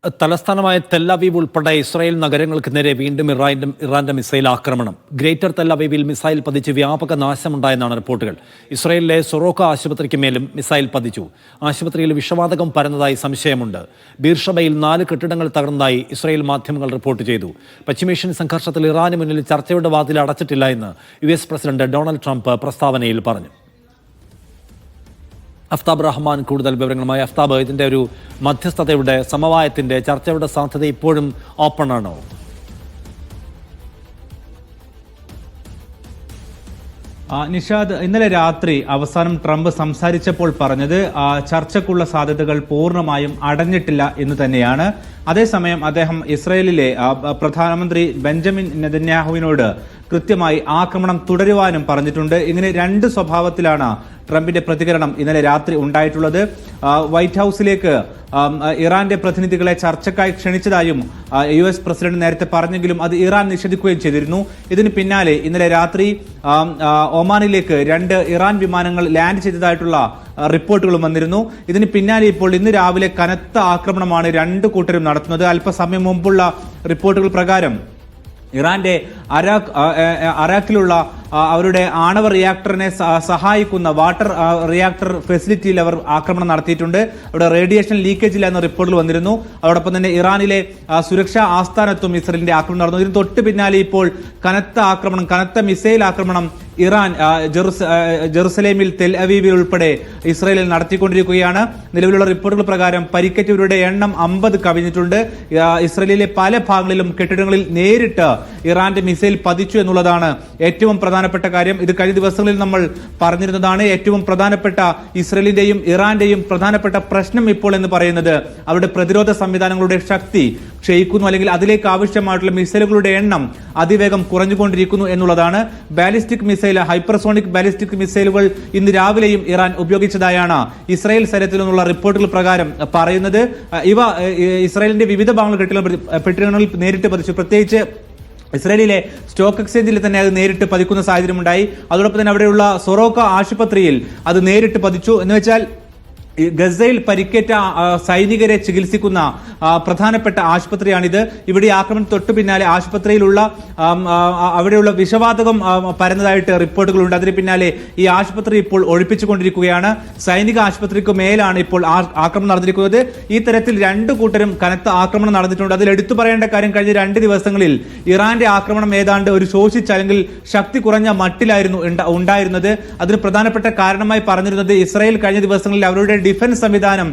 തലസ്ഥാനമായ തെല്ലവീവ് ഉൾപ്പെടെ ഇസ്രായേൽ നഗരങ്ങൾക്ക് നേരെ വീണ്ടും ഇറാന്റെ മിസൈൽ ആക്രമണം. ഗ്രേറ്റർ തെല്ലവീവിൽ മിസൈൽ പതിച്ച് വ്യാപക നാശമുണ്ടായെന്നാണ് റിപ്പോർട്ടുകൾ. ഇസ്രായേലിലെ സൊറോക്ക ആശുപത്രിക്ക് മേലും മിസൈൽ പതിച്ചു. ആശുപത്രിയിൽ വിഷവാതകം പരന്നതായി സംശയമുണ്ട്. ബീർഷബയിൽ 4 കെട്ടിടങ്ങൾ തകർന്നതായി ഇസ്രായേൽ മാധ്യമങ്ങൾ റിപ്പോർട്ട് ചെയ്തു. പശ്ചിമേഷ്യൻ സംഘർഷത്തിൽ ഇറാന് മുന്നിൽ ചർച്ചയുടെ വാതിൽ അടച്ചിട്ടില്ല എന്ന് US പ്രസിഡന്റ് ഡൊണാൾഡ് ട്രംപ് പ്രസ്താവനയിൽ പറഞ്ഞു. അഫ്താബ് റഹ്മാൻ കൂടുതൽ വിവരങ്ങളുമായി. അഫ്താബ്, ഇതിന്റെ ഒരു മധ്യസ്ഥതയുടെ സമവായത്തിന്റെ ചർച്ചയുടെ സാധ്യത ഇപ്പോഴും ഓപ്പൺ ആണോ? നിഷാദ്, ഇന്നലെ രാത്രി അവസാനം ട്രംപ് സംസാരിച്ചപ്പോൾ പറഞ്ഞത് ചർച്ചയ്ക്കുള്ള സാധ്യതകൾ പൂർണ്ണമായും അടഞ്ഞിട്ടില്ല എന്ന് തന്നെയാണ്. അതേസമയം അദ്ദേഹം ഇസ്രായേലിലെ പ്രധാനമന്ത്രി ബെഞ്ചമിൻ നെതന്യാഹുവിനോട് കൃത്യമായി ആക്രമണം തുടരുവാനും പറഞ്ഞിട്ടുണ്ട്. ഇങ്ങനെ 2 സ്വഭാവത്തിലാണ് ട്രംപിന്റെ പ്രതികരണം ഇന്നലെ രാത്രി ഉണ്ടായിട്ടുള്ളത്. വൈറ്റ് ഹൌസിലേക്ക് ഇറാന്റെ പ്രതിനിധികളെ ചർച്ചയ്ക്കായി ക്ഷണിച്ചതായും US പ്രസിഡന്റ് നേരത്തെ പറഞ്ഞെങ്കിലും അത് ഇറാൻ നിഷേധിക്കുകയും ചെയ്തിരുന്നു. ഇതിന് പിന്നാലെ ഇന്നലെ രാത്രി ഒമാനിലേക്ക് 2 ഇറാൻ വിമാനങ്ങൾ ലാൻഡ് ചെയ്തതായിട്ടുള്ള റിപ്പോർട്ടുകളും വന്നിരുന്നു. ഇതിന് പിന്നാലെ ഇപ്പോൾ ഇന്ന് രാവിലെ കനത്ത ആക്രമണമാണ് 2 കൂട്ടരും നടത്തുന്നത്. അല്പസമയം മുമ്പുള്ള റിപ്പോർട്ടുകൾ പ്രകാരം ഇറാന്റെ അറാഖിലുള്ള അവരുടെ ആണവ റിയാക്ടറിനെ സഹായിക്കുന്ന വാട്ടർ റിയാക്ടർ ഫെസിലിറ്റിയിൽ അവർ ആക്രമണം നടത്തിയിട്ടുണ്ട്. അവിടെ റേഡിയേഷൻ ലീക്കേജ് ഇല്ല എന്ന റിപ്പോർട്ടുകൾ വന്നിരുന്നു. അതോടൊപ്പം തന്നെ ഇറാനിലെ സുരക്ഷാ ആസ്ഥാനത്തും ഇസ്രയേലിന്റെ ആക്രമണം നടന്നു. ഇതിന് തൊട്ട് പിന്നാലെ ഇപ്പോൾ കനത്ത മിസൈൽ ആക്രമണം ഇറാൻ ജെറുസലേമിൽ തെൽ അവീവിൽ ഉൾപ്പെടെ ഇസ്രായേലിൽ നടത്തിക്കൊണ്ടിരിക്കുകയാണ്. നിലവിലുള്ള റിപ്പോർട്ടുകൾ പ്രകാരം പരിക്കേറ്റവരുടെ എണ്ണം 50 കവിഞ്ഞിട്ടുണ്ട്. ഇസ്രായേലിലെ പല ഭാഗങ്ങളിലും കെട്ടിടങ്ങളിൽ നേരിട്ട് ഇറാന്റെ മിസൈൽ പതിച്ചു എന്നുള്ളതാണ് ഏറ്റവും പ്രധാനപ്പെട്ട കാര്യം. ഇത് കഴിഞ്ഞ ദിവസങ്ങളിൽ നമ്മൾ പറഞ്ഞിരുന്നതാണ്. ഏറ്റവും പ്രധാനപ്പെട്ട ഇസ്രായേലിന്റെയും ഇറാന്റെയും പ്രധാനപ്പെട്ട പ്രശ്നം ഇപ്പോൾ എന്ന് പറയുന്നത് അവരുടെ പ്രതിരോധ സംവിധാനങ്ങളുടെ ശക്തി ക്ഷയിക്കുന്നു, അല്ലെങ്കിൽ അതിലേക്ക് ആവശ്യമായിട്ടുള്ള മിസൈലുകളുടെ എണ്ണം അതിവേഗം കുറഞ്ഞുകൊണ്ടിരിക്കുന്നു എന്നുള്ളതാണ്. ബാലിസ്റ്റിക് മിസൈൽ, ഹൈപ്പർസോണിക് ബാലിസ്റ്റിക് മിസൈലുകൾ ഇന്ന് രാവിലെയും ഇറാൻ ഉപയോഗിച്ചതായാണ് ഇസ്രായേൽ സൈന്യത്തിൽ നിന്നുള്ള റിപ്പോർട്ടുകൾ പ്രകാരം പറയുന്നത്. ഇവ ഇസ്രായേലിന്റെ വിവിധ കെട്ടിടങ്ങളിൽ നേരിട്ട് പതിച്ചു. പ്രത്യേകിച്ച് ഇസ്രായേലിലെ സ്റ്റോക്ക് എക്സ്ചേഞ്ചിൽ തന്നെ അത് നേരിട്ട് പതിക്കുന്ന സാഹചര്യമുണ്ടായി. അതോടൊപ്പം തന്നെ അവിടെയുള്ള സൊറോക്ക ആശുപത്രിയിൽ അത് നേരിട്ട് പതിച്ചു. എന്ന് വെച്ചാൽ ഗസയിൽ പരിക്കേറ്റ സൈനികരെ ചികിത്സിക്കുന്ന പ്രധാനപ്പെട്ട ആശുപത്രിയാണിത്. ഇവിടെ ആക്രമണം തൊട്ടു പിന്നാലെ ആശുപത്രിയിലുള്ള അവിടെയുള്ള വിഷവാതകം പരന്നതായിട്ട് റിപ്പോർട്ടുകളുണ്ട്. അതിന് പിന്നാലെ ഈ ആശുപത്രി ഇപ്പോൾ ഒഴിപ്പിച്ചുകൊണ്ടിരിക്കുകയാണ്. സൈനിക ആശുപത്രിക്ക് മേലാണ് ഇപ്പോൾ ആക്രമണം നടന്നിരിക്കുന്നത്. ഈ തരത്തിൽ 2 കൂട്ടരും കനത്ത ആക്രമണം നടന്നിട്ടുണ്ട്. അതിൽ എടുത്തു പറയേണ്ട കാര്യം, കഴിഞ്ഞ 2 ദിവസങ്ങളിൽ ഇറാന്റെ ആക്രമണം ഏതാണ്ട് ഒരു ശോഷിച്ച അല്ലെങ്കിൽ ശക്തി കുറഞ്ഞ മട്ടിലായിരുന്നു ഉണ്ടായിരുന്നത്. അതിന് പ്രധാനപ്പെട്ട കാരണമായി പറഞ്ഞിരുന്നത് ഇസ്രായേൽ കഴിഞ്ഞ ദിവസങ്ങളിൽ അവരുടെ ഡിഫൻസ് സംവിധാനം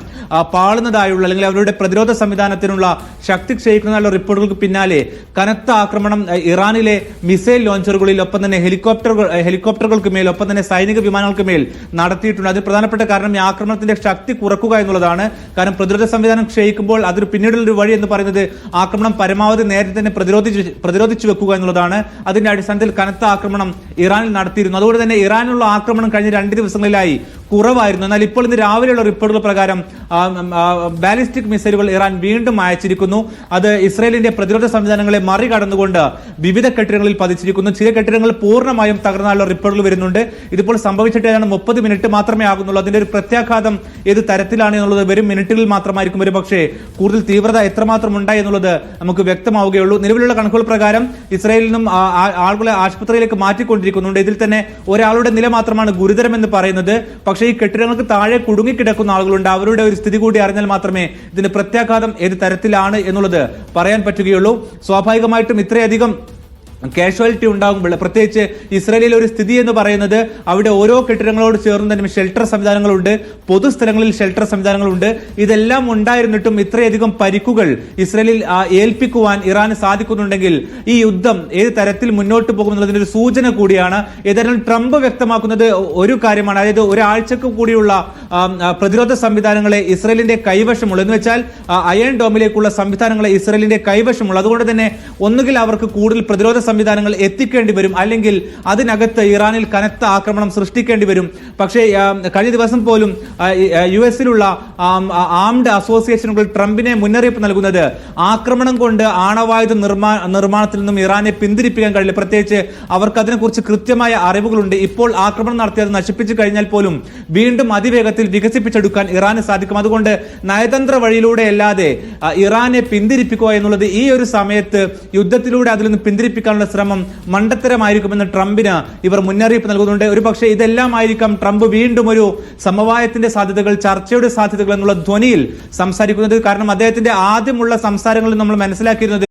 പാളുന്നതായുള്ള അല്ലെങ്കിൽ അവരുടെ പ്രതിരോധ സംവിധാനത്തിനുള്ള ശക്തി ക്ഷയിക്കുന്നതായുള്ള റിപ്പോർട്ടുകൾക്ക് പിന്നാലെ കനത്ത ആക്രമണം ഇറാനിലെ മിസൈൽ ലോഞ്ചറുകളിൽ, ഒപ്പം തന്നെ ഹെലികോപ്റ്ററുകൾക്ക് മേൽ, ഒപ്പം തന്നെ സൈനിക വിമാനങ്ങൾക്ക് മേൽ നടത്തിയിട്ടുണ്ട്. അതിന് പ്രധാനപ്പെട്ട കാരണം ഈ ആക്രമണത്തിന്റെ ശക്തി കുറക്കുക എന്നുള്ളതാണ്. കാരണം പ്രതിരോധ സംവിധാനം ക്ഷയിക്കുമ്പോൾ അതൊരു പിന്നീടുള്ളൊരു വഴി എന്ന് പറയുന്നത് ആക്രമണം പരമാവധി നേരത്തെ തന്നെ പ്രതിരോധിച്ചു വെക്കുക എന്നുള്ളതാണ്. അതിന്റെ അടിസ്ഥാനത്തിൽ കനത്ത ആക്രമണം ഇറാനിൽ നടത്തിയിരുന്നു. അതുകൊണ്ട് തന്നെ ഇറാനിലുള്ള ആക്രമണം കഴിഞ്ഞ 2 ദിവസങ്ങളിലായി കുറവായിരുന്നു. എന്നാൽ ഇപ്പോൾ ഇന്ന് രാവിലെയുള്ള റിപ്പോർട്ടുകൾ പ്രകാരം ബാലിസ്റ്റിക് മിസൈലുകൾ ഇറാൻ വീണ്ടും അയച്ചിരിക്കുന്നു. അത് ഇസ്രായേലിന്റെ പ്രതിരോധ സംവിധാനങ്ങളെ മറികടന്നുകൊണ്ട് വിവിധ കെട്ടിടങ്ങളിൽ പതിച്ചിരിക്കുന്നു. ചില കെട്ടിടങ്ങൾ പൂർണ്ണമായും തകർന്നുള്ള റിപ്പോർട്ടുകൾ വരുന്നുണ്ട്. ഇതിപ്പോൾ സംഭവിച്ചിട്ട് ഏതാണ്ട് 30 മിനിറ്റ് മാത്രമേ ആകുന്നുള്ളൂ. അതിന്റെ ഒരു പ്രത്യാഘാതം ഏത് തരത്തിലാണ് എന്നുള്ളത് വരും മിനിറ്റുകളിൽ മാത്രമായിരിക്കും. ഒരു പക്ഷേ കൂടുതൽ തീവ്രത എത്രമാത്രം ഉണ്ടായി എന്നുള്ളത് നമുക്ക് വ്യക്തമാവുകയുള്ളൂ. നിലവിലുള്ള കണക്കുകൾ പ്രകാരം ഇസ്രായേലിൽ നിന്നും ആളുകളെ ആശുപത്രിയിലേക്ക് മാറ്റിക്കൊണ്ടിരിക്കുന്നുണ്ട്. ഇതിൽ തന്നെ ഒരാളുടെ നില മാത്രമാണ് ഗുരുതരമെന്ന് പറയുന്നത്. പക്ഷേ ഈ കെട്ടിടങ്ങൾക്ക് താഴെ കുടുങ്ങിക്കിടക്കുന്ന ആളുകളുണ്ട്. അവരുടെ ഒരു സ്ഥിതി കൂടി അറിഞ്ഞാൽ മാത്രമേ ഇതിന്റെ പ്രത്യാഘാതം ഏത് തരത്തിലാണ് എന്നുള്ളത് പറയാൻ പറ്റുകയുള്ളൂ. സ്വാഭാവികമായിട്ടും ഇത്രയധികം കാഷ്വാലിറ്റി ഉണ്ടാകുമ്പോൾ, പ്രത്യേകിച്ച് ഇസ്രായേലിലെ ഒരു സ്ഥിതി എന്ന് പറയുന്നത് അവിടെ ഓരോ കെട്ടിടങ്ങളോട് ചേർന്ന് തന്നെ ഷെൽട്ടർ സംവിധാനങ്ങളുണ്ട്, പൊതുസ്ഥലങ്ങളിൽ ഷെൽട്ടർ സംവിധാനങ്ങളുണ്ട്. ഇതെല്ലാം ഉണ്ടായിരുന്നിട്ടും ഇത്രയധികം പരിക്കുകൾ ഇസ്രായേലിൽ ഏൽപ്പിക്കുവാൻ ഇറാന് സാധിക്കുന്നുണ്ടെങ്കിൽ ഈ യുദ്ധം ഏത് തരത്തിൽ മുന്നോട്ട് പോകുമെന്നുള്ളതിന്റെ ഒരു സൂചന കൂടിയാണ്. ഏതായാലും ട്രംപ് വ്യക്തമാക്കുന്നത് ഒരു കാര്യമാണ്, അതായത് ഒരാഴ്ചക്ക് കൂടിയുള്ള പ്രതിരോധ സംവിധാനങ്ങളെ ഇസ്രായേലിന്റെ കൈവശമുള്ളൂ. എന്ന് വെച്ചാൽ അയൺ ഡോമിലേക്കുള്ള സംവിധാനങ്ങളെ ഇസ്രായേലിന്റെ കൈവശമുള്ളൂ. അതുകൊണ്ട് തന്നെ ഒന്നുകിൽ അവർക്ക് കൂടുതൽ പ്രതിരോധ സംവിധാനങ്ങൾ എത്തിക്കേണ്ടി വരും, അല്ലെങ്കിൽ അതിനകത്ത് ഇറാനിൽ കനത്ത ആക്രമണം സൃഷ്ടിക്കേണ്ടി വരും. പക്ഷേ കഴിഞ്ഞ ദിവസം പോലും US-ലുള്ള ആംഡ് അസോസിയേഷനുകൾ ട്രംപിനെ മുന്നറിയിപ്പ് നൽകുന്നത് ആക്രമണം കൊണ്ട് ആണവായുധ നിർമ്മാണത്തിൽ നിന്നും ഇറാനെ പിന്തിരിപ്പിക്കാൻ കഴിയില്ല. പ്രത്യേകിച്ച് അവർക്ക് അതിനെക്കുറിച്ച് കൃത്യമായ അറിവുകളുണ്ട്. ഇപ്പോൾ ആക്രമണം നടത്തി അത് നശിപ്പിച്ചു കഴിഞ്ഞാൽ പോലും വീണ്ടും അതിവേഗത്തിൽ വികസിപ്പിച്ചെടുക്കാൻ ഇറാന് സാധിക്കും. അതുകൊണ്ട് നയതന്ത്ര വഴിയിലൂടെ അല്ലാതെ ഇറാനെ പിന്തിരിപ്പിക്കുക എന്നുള്ളത് ഈ ഒരു സമയത്ത് യുദ്ധത്തിലൂടെ അതിൽ നിന്ന് പിന്തിരിപ്പിക്കാനുള്ള ശ്രമം മണ്ടത്തരമായിരിക്കുമെന്ന് ട്രംപിന് ഇവർ മുന്നറിയിപ്പ് നൽകുന്നുണ്ട്. ഒരുപക്ഷെ ഇതെല്ലാം ആയിരിക്കാം ട്രംപ് വീണ്ടും ഒരു സമവായത്തിന്റെ സാധ്യതകൾ, ചർച്ചയുടെ സാധ്യതകൾ എന്നുള്ള ധ്വനിയിൽ സംസാരിക്കുന്നത്. കാരണം അദ്ദേഹത്തിന്റെ ആദ്യമുള്ള സംസാരങ്ങളിൽ നമ്മൾ മനസ്സിലാക്കിയിരുന്നത്